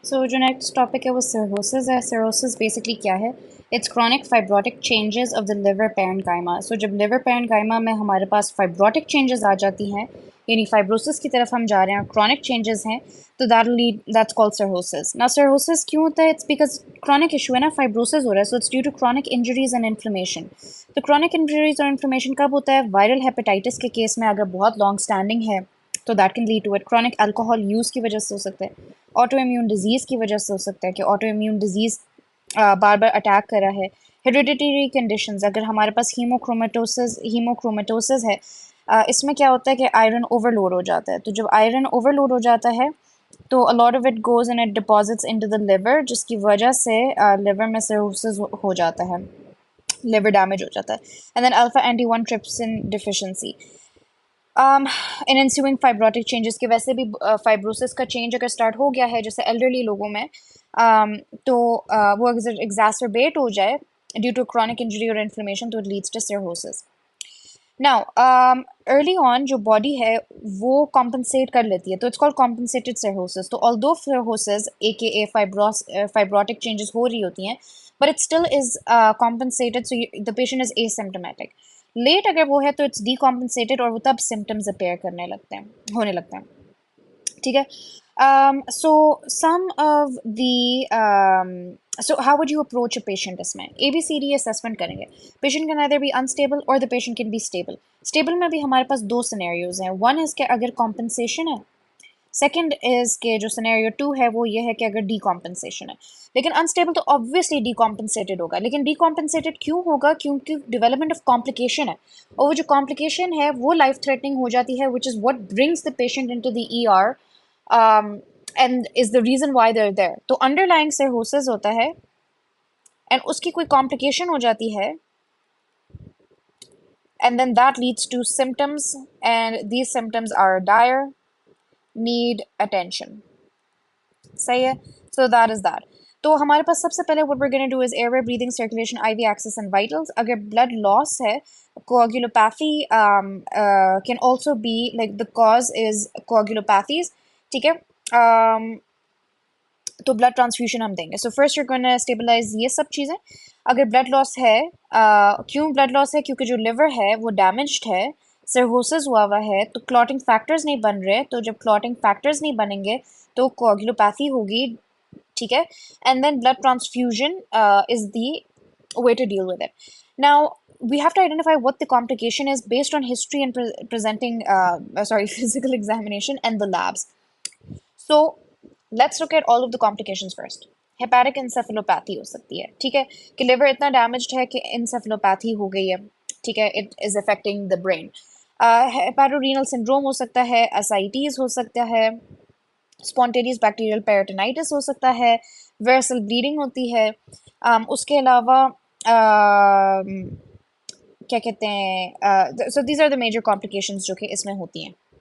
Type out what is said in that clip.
जो next topic है वो सिरोसिस है। सिरोसिस बेसिकली क्या है? It's chronic fibrotic changes of the liver parenchyma. जब लिवर पैरेन्काइमा में हमारे पास फाइब्रोटिक चेंजेस आ जाती हैं, यानी फाइब्रोसिस की तरफ हम जा रहे हैं, क्रॉनिक चेंजेस हैं, तो दैट्स कॉल्ड सिरोसिस। ना सिरोसिस क्यों होता है? इट्स बिकॉज क्रॉनिक इशू है ना, फाइब्रोसिस हो रहा है, so it's due to chronic injuries and inflammation. तो क्रॉनिक इंजरीज और इन्फ्लेमेशन कब होता है? वायरल हेपेटाइटिस के केस में अगर बहुत लॉन्ग स्टैंडिंग है तो that can lead to it. Chronic alcohol use की वजह से हो सकता है, ऑटो इम्यून डिजीज़ की वजह से हो सकता है कि ऑटो इम्यून डिजीज़ बार बार अटैक कर रहा है। हेरिडिटरी कंडीशंस, अगर हमारे पास हीमोक्रोमेटोसिस है, इसमें क्या होता है कि आयरन ओवरलोड हो जाता है। तो जब आयरन ओवरलोड हो जाता है तो a lot of it goes and it deposits into the liver, जिसकी वजह से लिवर में सिरोसिस हो जाता है, लिवर डैमेज हो जाता है। And then alpha anti 1 trypsin deficiency in ensuing fibrotic changes के, वैसे भी फाइब्रोसिस का चेंज अगर स्टार्ट हो गया है जैसे एल्डरली लोगों में, तो वो अगर एग्जैस्परबेट हो जाए ड्यू टू क्रॉनिक इंजरी और इन्फ्लेमेशन, तो it leads to cirrhosis. Now early on जो बॉडी है वो कॉम्पनसेट कर लेती है, तो इट्स कॉल्ड कॉम्पनसेटेड सिरोसिस। तो although cirrhosis A K A fibrotic changes हो रही होती हैं, but it still is compensated, so the patient is asymptomatic. Late अगर वो है तो इट्स डीकॉम्पनसेटेड और वो तब सिम्टम्स अपेयर करने लगते हैं, होने लगते हैं। ठीक है। So some of the so how would you approach a patient? इसमें ABCD assessment करेंगे। Patient can either be unstable or the patient can be stable। Stable में भी हमारे पास दो सिनेरियोज हैं। वन इज के अगर कॉम्पनसेशन है, सेकंड इज के जो सिनेरियो टू है वो ये है कि अगर डीकॉम्पनसेशन है। लेकिन अनस्टेबल तो ऑब्वियसली डीकॉम्पनसेटेड होगा। लेकिन डीकॉम्पनसेटेड क्यों होगा? क्योंकि डेवलपमेंट ऑफ कॉम्प्लिकेशन है, और वो जो कॉम्प्लिकेशन है वो लाइफ थ्रेटनिंग हो जाती है, which is what brings the patient into the ER and is the reason why they are there. तो अंडरलाइंग सर्होसिस होता है एंड उसकी कोई कॉम्प्लिकेशन हो जाती है, and then that leads to symptoms, and these symptoms are dire, need attention। सही है। So that is that. तो हमारे पास सबसे पहले what we gonna do is airway, breathing, circulation, IV access and vitals. अगर ब्लड लॉस है, coagulopathy can also be like the cause is coagulopathies. ठीक है। तो ब्लड ट्रांसफ्यूजन हम देंगे। So first you gonna stabilise ये सब चीज़ें। अगर ब्लड लॉस है, क्यों ब्लड लॉस है? क्योंकि जो लिवर है वो डैमेज्ड है, सर्होसिस हुआ है, तो क्लॉटिंग फैक्टर्स नहीं बन रहे। तो जब क्लॉटिंग फैक्टर्स नहीं बनेंगे तो कोagulopathy होगी। ठीक है। And then blood transfusion is the way to deal with it. Now, we have to identify what the complication is based on history and presenting, physical examination and the labs. So, let's look at all of the complications first. Hepatic encephalopathy हो सकती है। ठीक है, कि liver इतना damaged है कि encephalopathy हो गई है। ठीक है, it is affecting the brain. Hepatorenal syndrome हो सकता है, एसाइटीज हो सकता है, स्पॉन्टेनियस बैक्टीरियल पेरिटोनाइटिस हो सकता है, वेरसल ब्लीडिंग होती है। उसके अलावा क्या कहते हैं, so these are the major complications जो कि इसमें होती हैं।